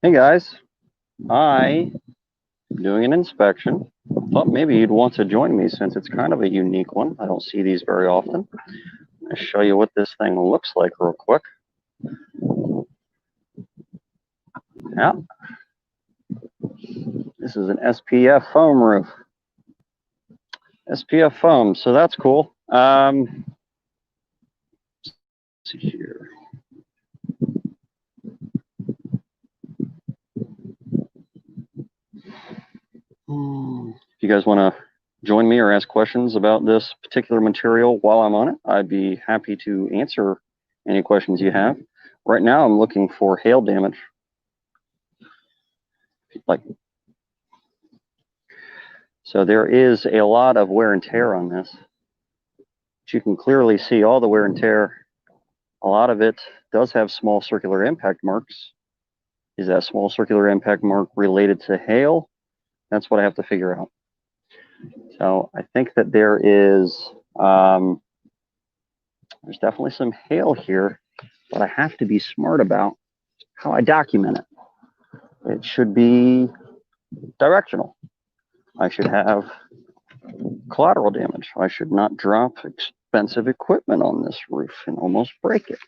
Hey guys, I am doing an inspection. Thought maybe you'd want to join me since it's kind of a unique one. I don't see these very often. I'll show you what this thing looks like real quick. Yeah, this is an SPF foam roof. SPF foam, so that's cool. Let's see here. If you guys want to join me or ask questions about this particular material while I'm on it, I'd be happy to answer any questions you have. Right now, I'm looking for hail damage. So there is a lot of wear and tear on this. But you can clearly see all the wear and tear. A lot of it does have small circular impact marks. Is that small circular impact mark related to hail? That's what I have to figure out. So I think that there's definitely some hail here, but I have to be smart about how I document it. It should be directional. I should have collateral damage. I should not drop expensive equipment on this roof and almost break it.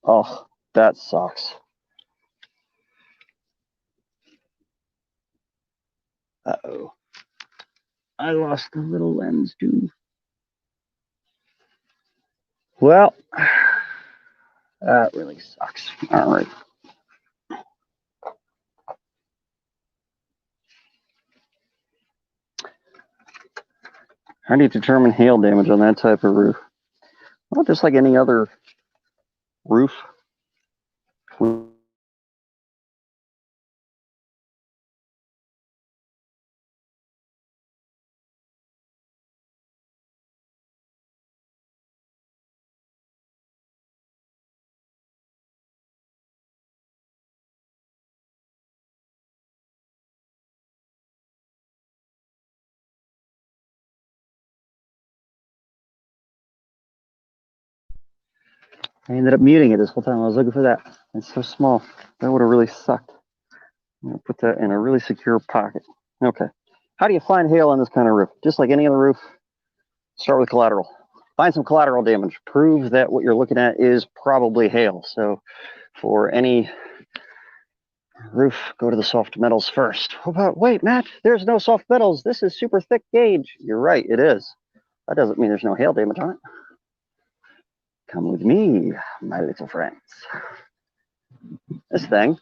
Oh, that sucks. Uh-oh. I lost the little lens too. Well, that really sucks. All right. How do you determine hail damage on that type of roof? Well, just like any other roof. I ended up muting it this whole time. I was looking for that. It's so small. That would have really sucked. I'm going to put that in a really secure pocket. Okay. How do you find hail on this kind of roof? Just like any other roof, start with collateral. Find some collateral damage. Prove that what you're looking at is probably hail. So for any roof, go to the soft metals first. Wait, Matt, there's no soft metals. This is super thick gauge. You're right, it is. That doesn't mean there's no hail damage on it. Come with me, my little friends. This thing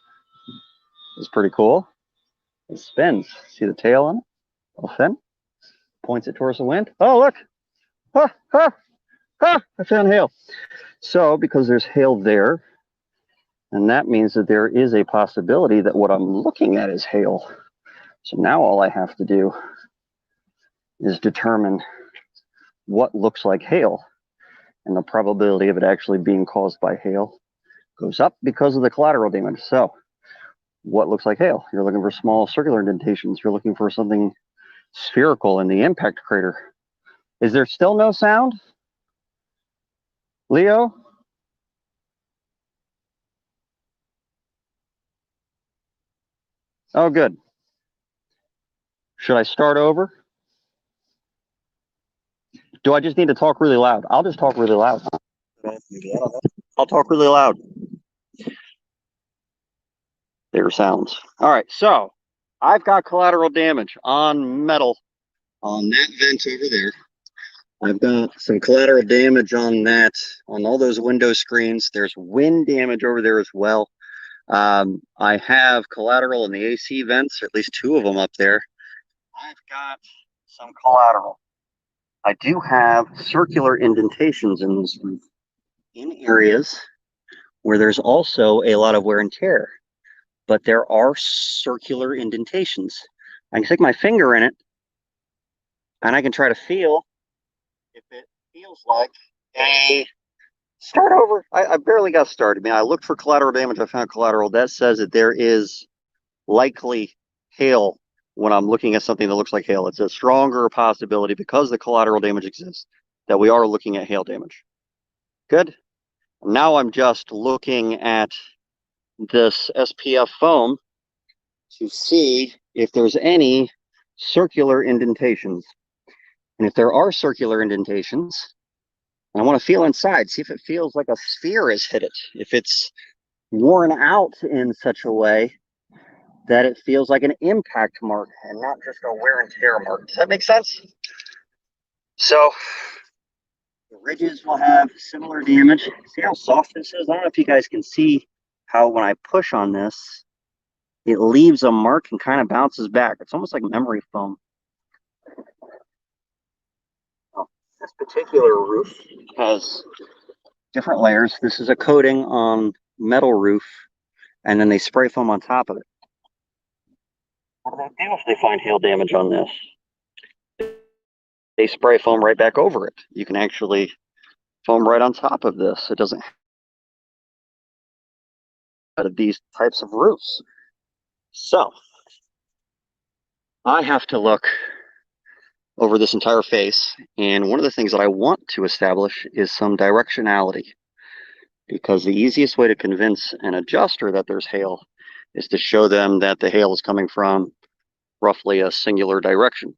is pretty cool. It spins. See the tail on it? Little fin. Points it towards the wind. Oh, look. Ha, ha, ha. I found hail. So because there's hail there, and that means that there is a possibility that what I'm looking at is hail. So now all I have to do is determine what looks like hail. And the probability of it actually being caused by hail goes up because of the collateral damage. So what looks like hail? You're looking for small circular indentations. You're looking for something spherical in the impact crater. Is there still no sound? Leo? Oh, good. Should I start over? Do I just need to talk really loud? I'll just talk really loud. I'll talk really loud. There sounds. All right, so I've got collateral damage on metal on that vent over there. I've got some collateral damage on that, on all those window screens. There's wind damage over there as well. I have collateral in the AC vents, at least two of them up there. I've got some collateral. I do have circular indentations in this roof in areas where there's also a lot of wear and tear, but there are circular indentations. I can stick my finger in it and I can try to feel if it feels like a start over. I barely got started. I mean, I looked for collateral damage. I found collateral. That says that there is likely hail when I'm looking at something that looks like hail. It's a stronger possibility because the collateral damage exists that we are looking at hail damage. Good. Now I'm just looking at this SPF foam to see if there's any circular indentations. And if there are circular indentations, I want to feel inside, see if it feels like a sphere has hit it. If it's worn out in such a way that it feels like an impact mark and not just a wear and tear mark. Does that make sense? So the ridges will have similar damage. See how soft this is? I don't know if you guys can see how when I push on this, it leaves a mark and kind of bounces back. It's almost like memory foam. Oh, this particular roof has different layers. This is a coating on metal roof, and then they spray foam on top of it. What do they do if they find hail damage on this? They spray foam right back over it. You can actually foam right on top of this. It doesn't out of these types of roofs. So I have to look over this entire face, and one of the things that I want to establish is some directionality, because the easiest way to convince an adjuster that there's hail is to show them that the hail is coming from roughly a singular direction.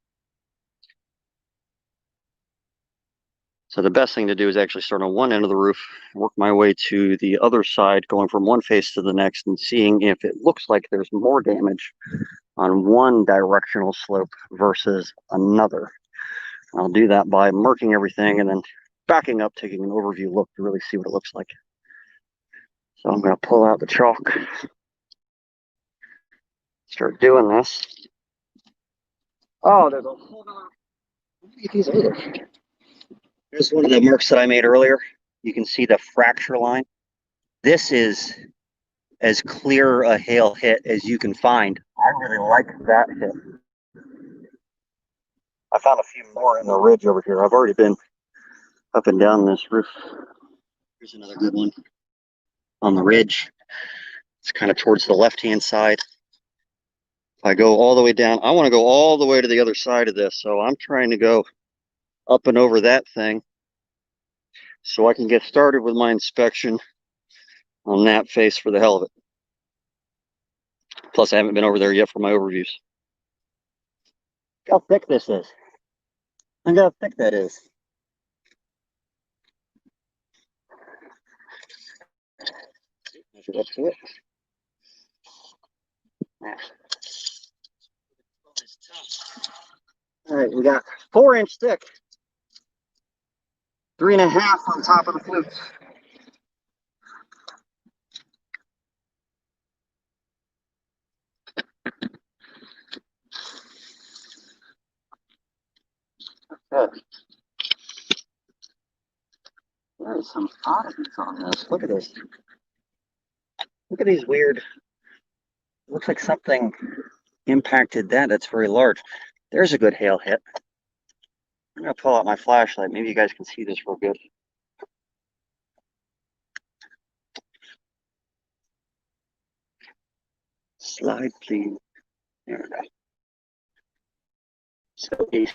So the best thing to do is actually start on one end of the roof, work my way to the other side, going from one face to the next and seeing if it looks like there's more damage on one directional slope versus another. I'll do that by marking everything and then backing up, taking an overview look to really see what it looks like. So I'm going to pull out the chalk, start doing this. Oh, there's a whole other, look at these others. Here's one of the marks that I made earlier. You can see the fracture line. This is as clear a hail hit as you can find. I really like that hit. I found a few more in the ridge over here. I've already been up and down this roof. Here's another good one on the ridge. It's kind of towards the left-hand side. If I go all the way down, I want to go all the way to the other side of this. So I'm trying to go up and over that thing so I can get started with my inspection on that face for the hell of it. Plus, I haven't been over there yet for my overviews. Look how thick this is. Look how thick that is. Measure up to it. All right, we got 4-inch thick, 3.5 on top of the flutes. Okay. There's some oddities on this. Look at this. Look at these weird. Looks like something impacted that. That's very large. There's a good hail hit. I'm going to pull out my flashlight. Maybe you guys can see this real good. Slide, please. There we go. So it's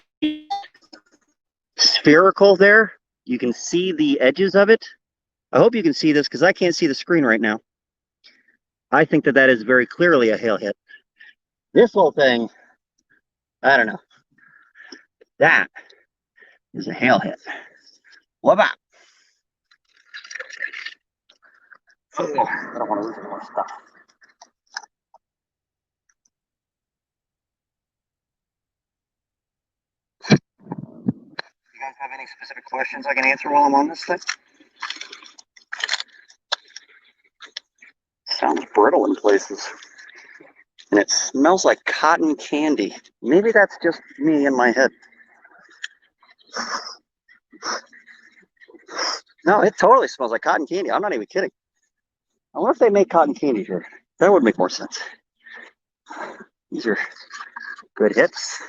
spherical there. You can see the edges of it. I hope you can see this because I can't see the screen right now. I think that that is very clearly a hail hit. This whole thing, I don't know. That is a hail hit. What about? Oh, I don't want to lose any more stuff. You guys have any specific questions I can answer while I'm on this thing? Sounds brittle in places. And it smells like cotton candy. Maybe that's just me in my head. No, it totally smells like cotton candy. I'm not even kidding. I wonder if they make cotton candy here. That would make more sense. These are good hits.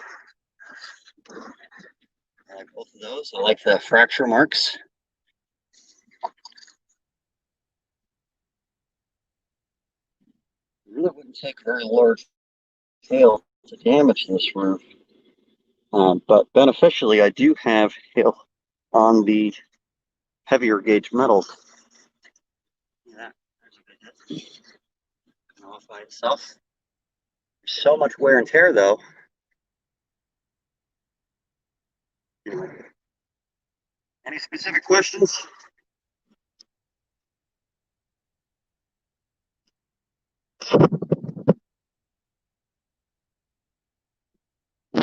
I like both of those. I like the fracture marks. It really wouldn't take very large hail to damage this roof. But beneficially, I do have hail on the heavier gauge metals. Off by itself. So much wear and tear, though. Any specific questions?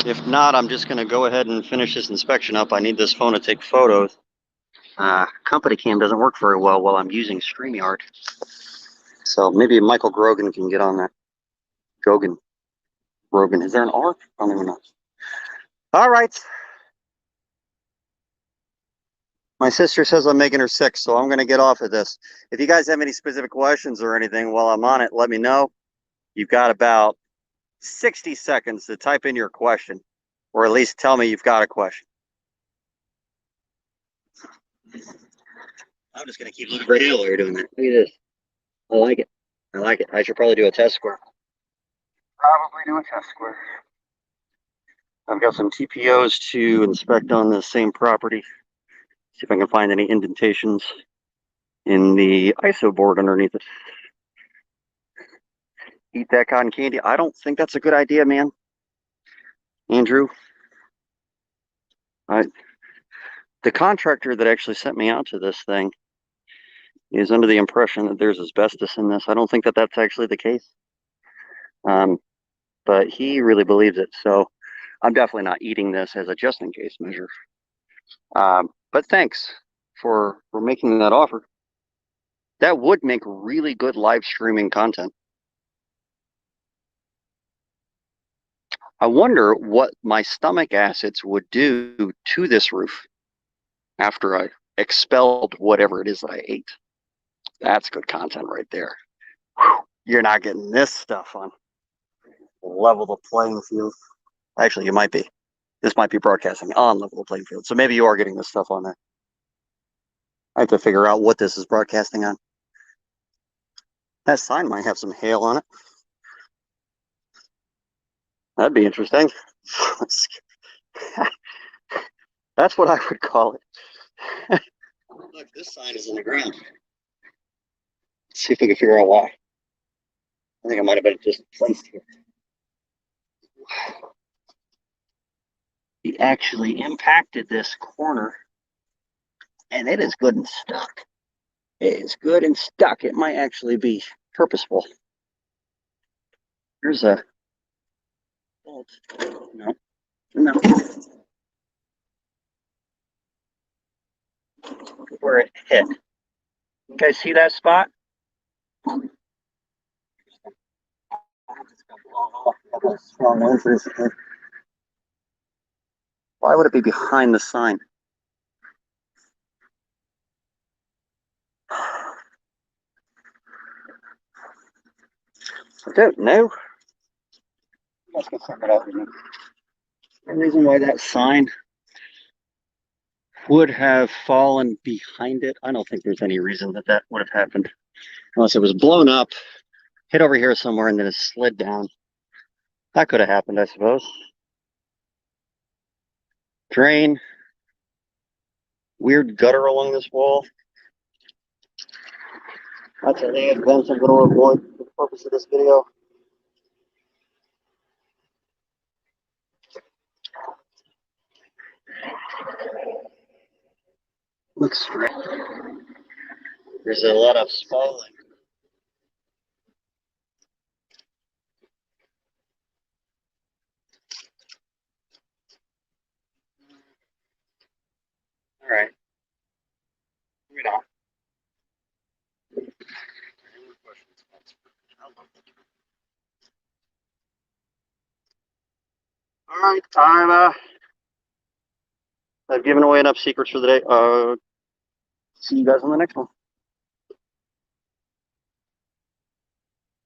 If not, I'm just going to go ahead and finish this inspection up. I need this phone to take photos. Company cam doesn't work very well while I'm using StreamYard. So maybe Michael Grogan can get on that. Grogan. Is there an R? I don't even know. All right. My sister says I'm making her sick, so I'm going to get off of this. If you guys have any specific questions or anything while I'm on it, let me know. You've got about 60 seconds to type in your question, or at least tell me you've got a question. I'm just going to keep looking for hail while you're doing that. Look at this. I like it. I should probably do a test square. I've got some TPOs to inspect on the same property. See if I can find any indentations in the ISO board underneath it. Eat that cotton candy. I don't think that's a good idea, man. Andrew, the contractor that actually sent me out to this thing is under the impression that there's asbestos in this. I don't think that that's actually the case. But he really believes it. So I'm definitely not eating this as a just in case measure. But thanks for making that offer. That would make really good live streaming content. I wonder what my stomach acids would do to this roof after I expelled whatever it is that I ate. That's good content right there. Whew. You're not getting this stuff on level the playing field. Actually, you might be. This might be broadcasting on level the playing field. So maybe you are getting this stuff on there. I have to figure out what this is broadcasting on. That sign might have some hail on it. That'd be interesting. That's what I would call it. Look, this sign is in the ground. Let's see if we can figure out why. I think I might have been just placed here. He actually impacted this corner, and it is good and stuck. It is good and stuck. It might actually be purposeful. Here's a bolt. No. Where it hit. You guys see that spot? Why would it be behind the sign? I don't know. Let's go check it out. The reason why that sign would have fallen behind it, I don't think there's any reason that that would have happened. Unless it was blown up, hit over here somewhere, and then it slid down. That could have happened, I suppose. Drain. Weird gutter along this wall. That's an event I'm going to avoid for the purpose of this video. Looks straight. There's a lot of spalling. All right. Right on. All right, I've given away enough secrets for the day. See you guys on the next one.